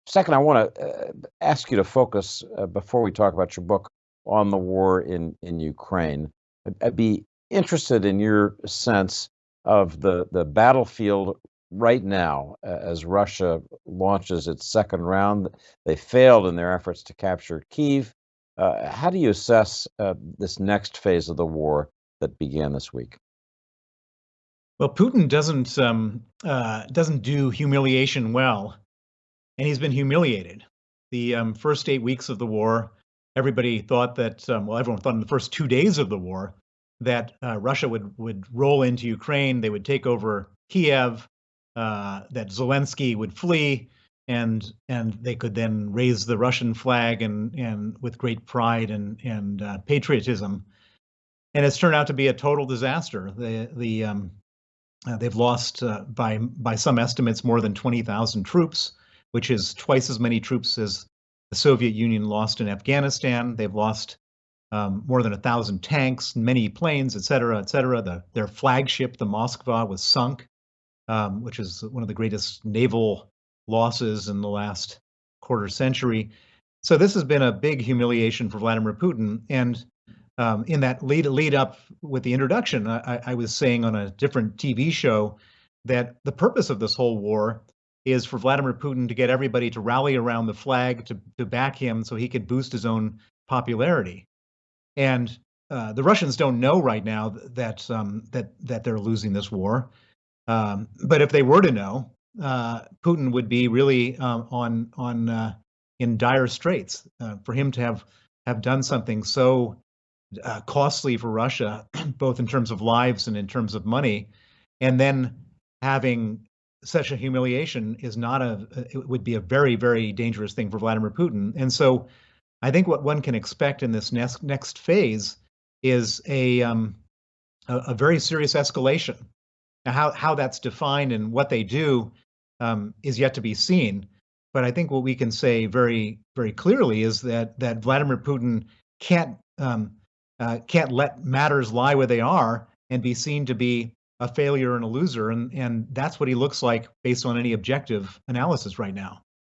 Second, I want to ask you to focus before we talk about your book on the war in Ukraine. I'd be interested in your sense of the battlefield right now as Russia launches its second round. They failed in their efforts to capture Kyiv. How do you assess this next phase of the war that began this week? Well, Putin doesn't do humiliation well, and he's been humiliated. The first 8 weeks of the war, everybody thought that well, everyone thought in the first 2 days of the war that Russia would roll into Ukraine, they would take over Kiev, that Zelensky would flee, and they could then raise the Russian flag and with great pride and patriotism. And it's turned out to be a total disaster. They've lost, by some estimates, more than 20,000 troops, which is twice as many troops as the Soviet Union lost in Afghanistan. They've lost more than 1,000 tanks, many planes, et cetera, et cetera. Their flagship, the Moskva, was sunk, which is one of the greatest naval losses in the last quarter century. So this has been a big humiliation for Vladimir Putin. And in that lead up with the introduction, I was saying on a different TV show that the purpose of this whole war is for Vladimir Putin to get everybody to rally around the flag to back him so he could boost his own popularity. And the Russians don't know right now that they're losing this war. But if they were to know, Putin would be really in dire straits. For him to have done something so costly for Russia, both in terms of lives and in terms of money, and then having such a humiliation is not it would be a very, very dangerous thing for Vladimir Putin. And so I think what one can expect in this next phase is a very serious escalation. Now, how that's defined and what they do is yet to be seen. But I think what we can say very, very clearly is that Vladimir Putin can't let matters lie where they are and be seen to be a failure and a loser. And that's what he looks like based on any objective analysis right now.